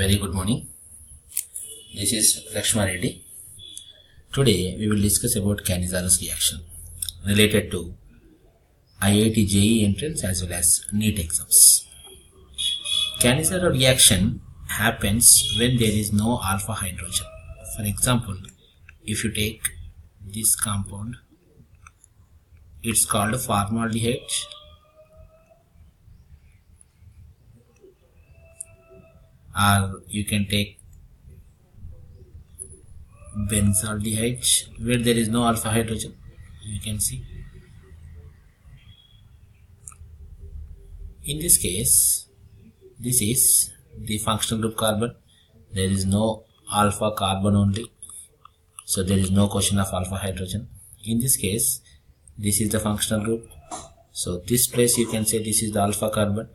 Very good morning. This is Lakshma Reddy. Today we will discuss about cannizzaros reaction related to IIT JEE entrance as well as NEET exams. Cannizzaro reaction happens when there is no alpha hydrogen. For example, if you take this compound, it's called formaldehyde, or you can take benzaldehyde where there is no alpha hydrogen. You can see in this case this is the functional group carbon. There is no alpha carbon only, so there is no question of alpha hydrogen. In this case this is the functional group, so this place you can say this is the alpha carbon,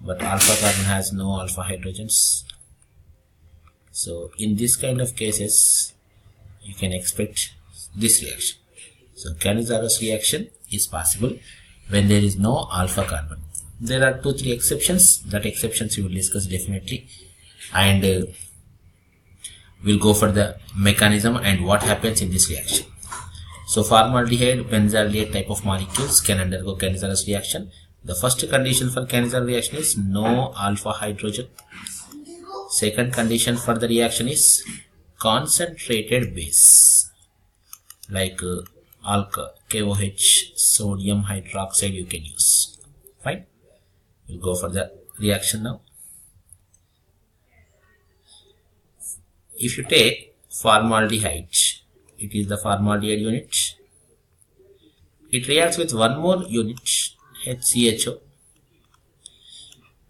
but alpha carbon has no alpha hydrogens. So in this kind of cases you can expect this reaction. So cannizzaros reaction is possible when there is no alpha carbon. There are 2-3 exceptions. That exceptions we will discuss definitely, and we'll go for the mechanism and what happens in this reaction. So formaldehyde, benzaldehyde type of molecules can undergo cannizzaros reaction. The first condition for cannizzaros reaction is no alpha hydrogen. Second condition for the reaction is concentrated base, like KOH, sodium hydroxide you can use. Fine. We'll go for the reaction now. If you take formaldehyde, it is the formaldehyde unit. It reacts with one more unit, HCHO,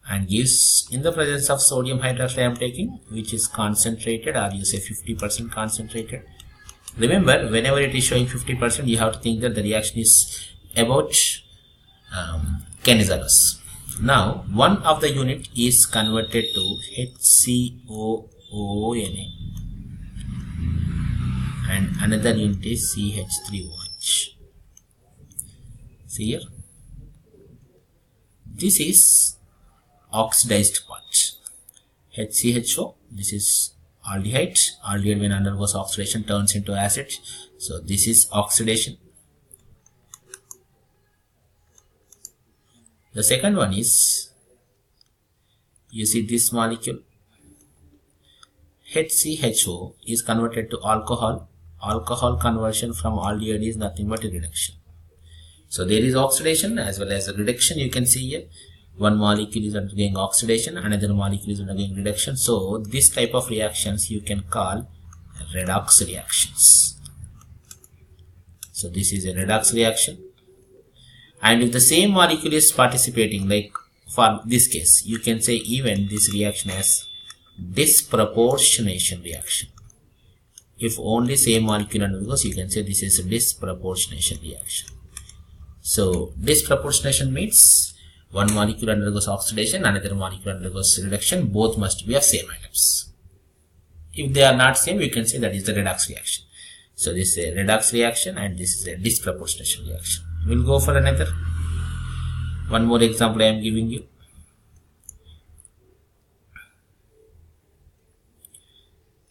and gives, in the presence of sodium hydroxide I am taking, which is concentrated, or you say 50% concentrated. Remember, whenever it is showing 50%, you have to think that the reaction is about cannizzaros. Now, one of the unit is converted to HCOONA and another unit is CH3OH. See here, this is oxidized part. HCHO, this is aldehyde. Aldehyde when undergoes oxidation turns into acid. So this is oxidation. The second one is, you see this molecule HCHO is converted to alcohol. Alcohol conversion from aldehyde is nothing but a reduction. So there is oxidation as well as a reduction. You can see here one molecule is undergoing oxidation, another molecule is undergoing reduction. So this type of reactions you can call redox reactions. So this is a redox reaction, and if the same molecule is participating, like for this case you can say even this reaction as disproportionation reaction. If only same molecule undergoes, you can say this is a disproportionation reaction. So disproportionation means one molecule undergoes oxidation, another molecule undergoes reduction. Both must be of same atoms. If they are not same, you can say that is the redox reaction. So this is a redox reaction and this is a disproportionation reaction. We'll go for another. One more example I am giving you.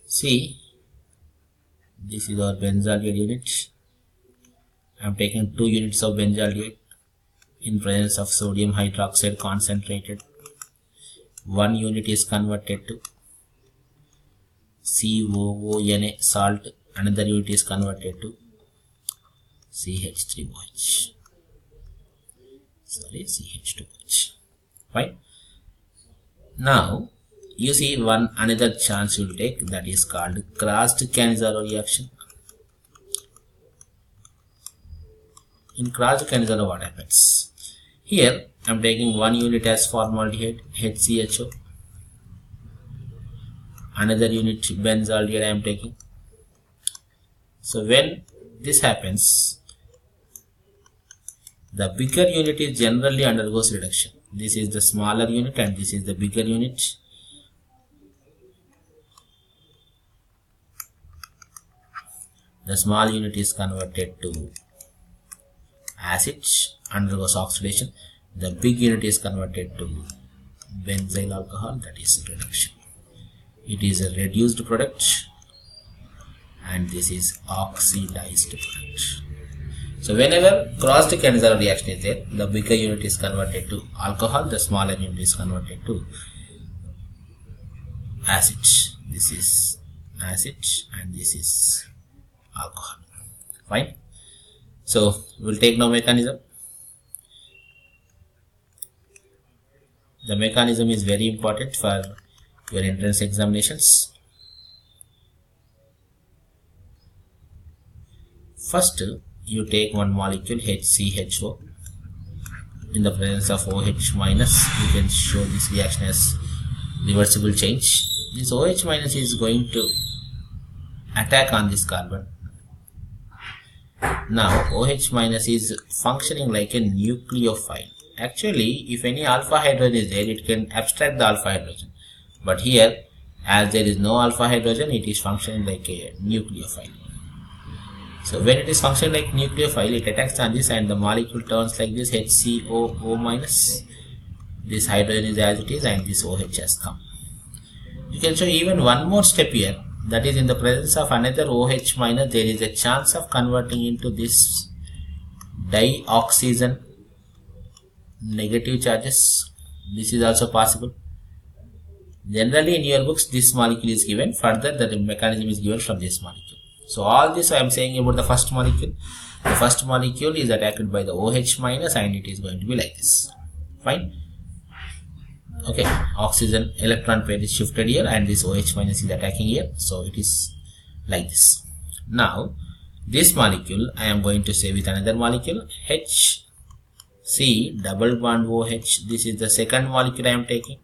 See, this is our benzaldehyde unit. I am taking 2 units of benzaldehyde in presence of sodium hydroxide concentrated. One unit is converted to COONA salt, another unit is converted to CH3OH. Sorry, CH2OH. Fine. Now you see another chance you will take, that is called crossed cannizzaros reaction. In crossed cannizzaros what happens? Here I am taking one unit as formaldehyde, HCHO, another unit benzaldehyde I am taking. So when this happens, the bigger unit is generally undergoes reduction. This is the smaller unit and this is the bigger unit. The small unit is converted to acid, undergoes oxidation. The big unit is converted to benzyl alcohol, that is reduction. It is a reduced product, and this is oxidized product. So whenever crossed cannizzaros reaction is there, the bigger unit is converted to alcohol, the smaller unit is converted to acid. This is acid and this is alcohol. Fine. So we'll take now mechanism. The mechanism is very important for your entrance examinations. First, you take one molecule HCHO in the presence of OH minus. You can show this reaction as reversible change. This OH minus is going to attack on this carbon. Now OH minus is functioning like a nucleophile. Actually, if any alpha hydrogen is there, it can abstract the alpha hydrogen. But here, as there is no alpha hydrogen, it is functioning like a nucleophile. So when it is functioning like nucleophile, it attacks on this and the molecule turns like this, HCOO minus. This hydrogen is as it is and this OH has come. You can show even one more step here, that is in the presence of another OH minus, there is a chance of converting into this dioxygen negative charges. This is also possible. Generally in your books this molecule is given, further the mechanism is given from this molecule. So all this I am saying about the first molecule. The first molecule is attacked by the OH minus and it is going to be like this. Fine. Okay, oxygen electron pair is shifted here and this OH minus is attacking here. So it is like this. Now this molecule I am going to say with another molecule, HC double bond OH. This is the second molecule I am taking.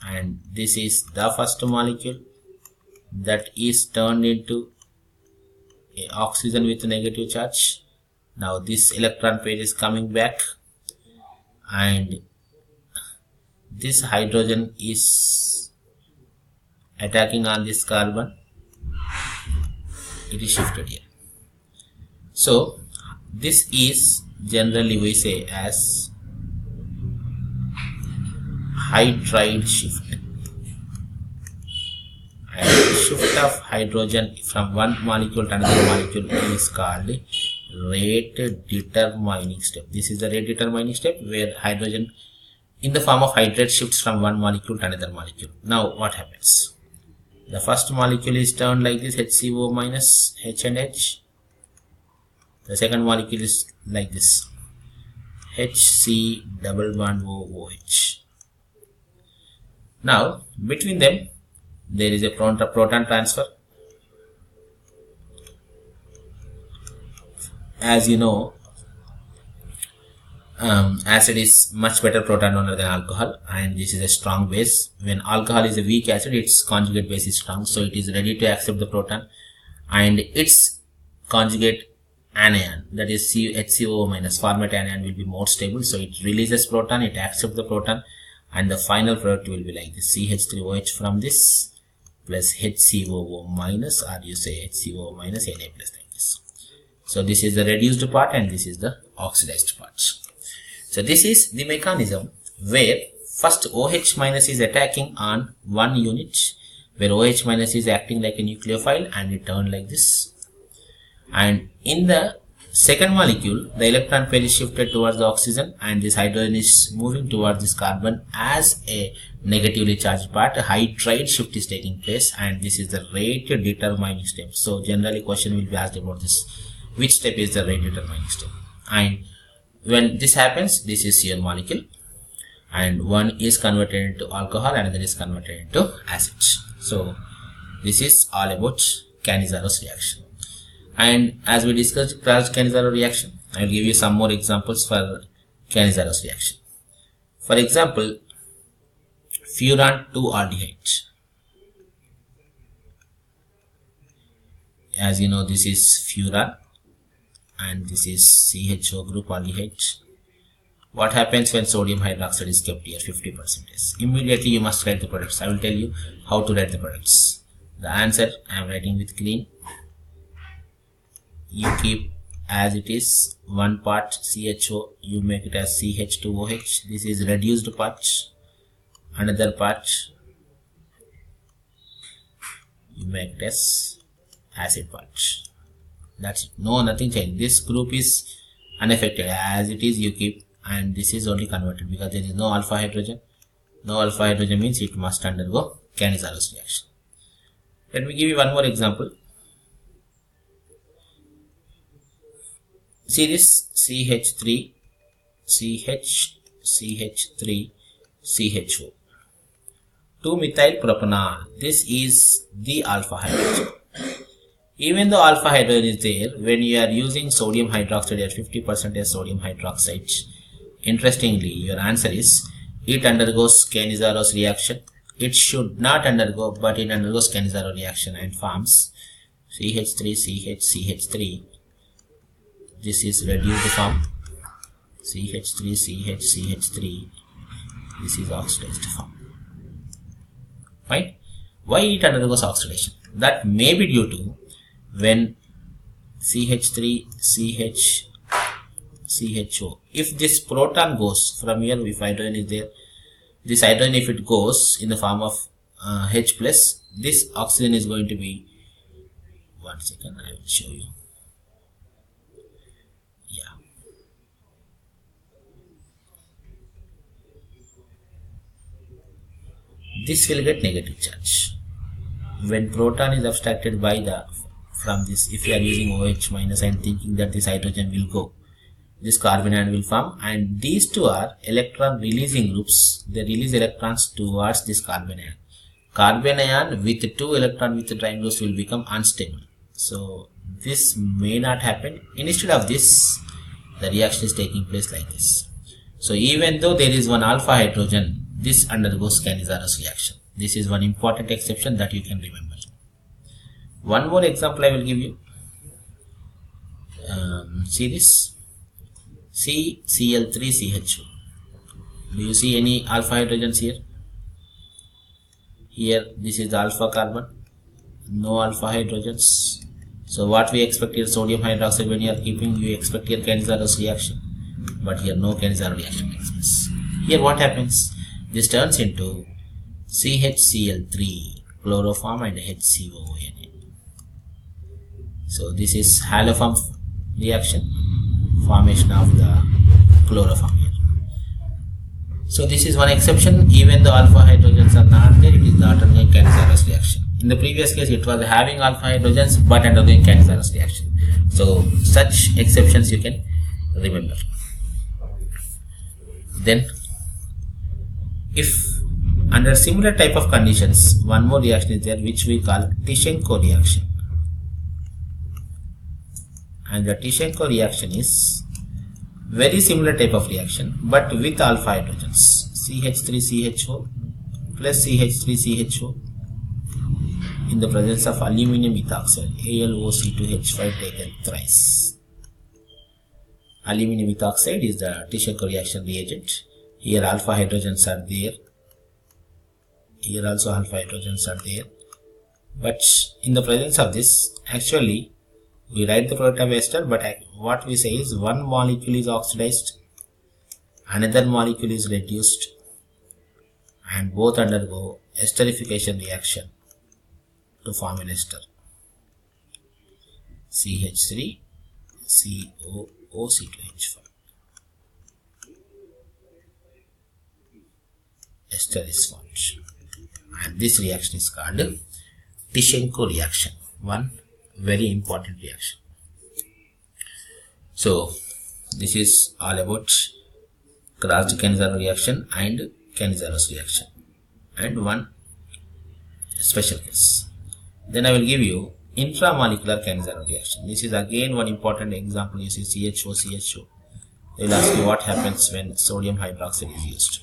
And this is the first molecule that is turned into a oxygen with a negative charge. Now this electron pair is coming back and this hydrogen is attacking on this carbon. It is shifted here. So this is generally we say as hydride shift. And shift of hydrogen from one molecule to another molecule is called rate determining step. This is the rate determining step where hydrogen in the form of hydrate shifts from one molecule to another molecule. Now what happens? The first molecule is turned like this, HCO minus H and H. The second molecule is like this, HC double bond OH. Now between them there is a proton transfer. As you know, acid is much better proton donor than alcohol, and this is a strong base. When alcohol is a weak acid, its conjugate base is strong, so it is ready to accept the proton, and its conjugate anion, that is HCO minus format anion, will be more stable, so it releases proton, it accepts the proton, and the final product will be like this, CH3OH from this plus HCOO minus, or you say HCO minus Na plus, like this. So this is the reduced part and this is the oxidized part. So this is the mechanism where first OH minus is attacking on one unit, where OH minus is acting like a nucleophile and it turned like this. And in the second molecule, the electron pair is shifted towards the oxygen and this hydrogen is moving towards this carbon as a negatively charged part. A hydride shift is taking place and this is the rate determining step. So generally question will be asked about this. Which step is the rate determining step? And when this happens, this is your molecule and one is converted into alcohol and another is converted into acid. So this is all about cannizzaros reaction. And as we discussed crossed cannizzaros reaction, I will give you some more examples for cannizzaros reaction. For example, furan 2 aldehyde. As you know, this is furan and this is CHO group aldehyde. What happens when sodium hydroxide is kept here 50%? Immediately you must write the products. I will tell you how to write the products. The answer I am writing with green. You keep as it is, one part CHO, you make it as CH2OH. This is reduced part. Another part, you make it as acid part. That's it. No, nothing changed. This group is unaffected. As it is, you keep, and this is only converted because there is no alpha hydrogen. No alpha hydrogen means it must undergo cannizzaros reaction. Let me give you one more example. See this CH3, CH3, CHO. 2-methyl propanol. This is the alpha hydrogen. Even though alpha hydrogen is there, when you are using sodium hydroxide at 50% as sodium hydroxide, interestingly, your answer is it undergoes cannizzaros reaction. It should not undergo, but it undergoes cannizzaros reaction and forms CH3, CH3. This is reduced form. CH3, CH3. This is oxidized form. Fine. Why it undergoes oxidation? That may be due to when CH3, CHO. If this proton goes from here, if hydrogen is there, this hydrogen, if it goes in the form of H plus, this oxygen is going to be, one second, I will show you. Yeah. This will get negative charge. When proton is abstracted by from this, if you are using OH minus and thinking that this hydrogen will go, this carbon ion will form, and these two are electron releasing groups. They release electrons towards this carbon ion. Carbon ion with 2 electron with drying groups will become unstable. So this may not happen. Instead of this, the reaction is taking place like this. So even though there is one alpha hydrogen, this undergoes cannizzaros reaction. This is one important exception that you can remember. One more example I will give you. See this CCl3CHO. Do you see any alpha hydrogens here? Here, this is the alpha carbon. No alpha hydrogens. So what we expect here, sodium hydroxide, when you are keeping, you expect here cannizzaros reaction. But here no cannizzaros reaction takes place. Here what happens? This turns into CHCl3, chloroform and HCOONA. So this is haloform reaction, formation of the chloroform here. So this is one exception. Even though alpha hydrogens are not there, it is not undergoing cannizzaros reaction. In the previous case, it was having alpha hydrogens but undergoing cannizzaros reaction. So such exceptions you can remember. Then, if under similar type of conditions, one more reaction is there which we call Tishenko reaction. And the Tishenko reaction is very similar type of reaction but with alpha hydrogens. CH3CHO plus CH3CHO in the presence of aluminum ethoxide, AlOC2H5 taken thrice. Aluminum ethoxide is the Tishenko reaction reagent. Here alpha hydrogens are there. Here also alpha hydrogens are there. But in the presence of this, actually, we write the product of ester, but what we say is one molecule is oxidized, another molecule is reduced, and both undergo esterification reaction to form an ester. CH3, COOC2H5. Ester is formed. And this reaction is called Tishenko reaction. One very important reaction. So this is all about crossed cannizzaros reaction and cannizzaros reaction, and one special case. Then I will give you intramolecular cannizzaros reaction. This is again one important example. You see CHO. They will ask you what happens when sodium hydroxide is used.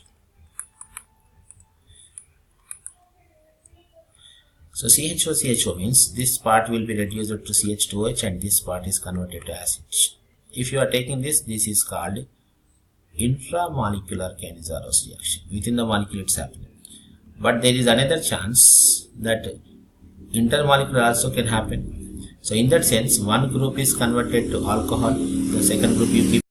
So CHO means this part will be reduced to CH2OH and this part is converted to acid. If you are taking this is called intramolecular cannizzaros reaction. Within the molecule it's happening. But there is another chance that intermolecular also can happen. So in that sense, one group is converted to alcohol, the second group you keep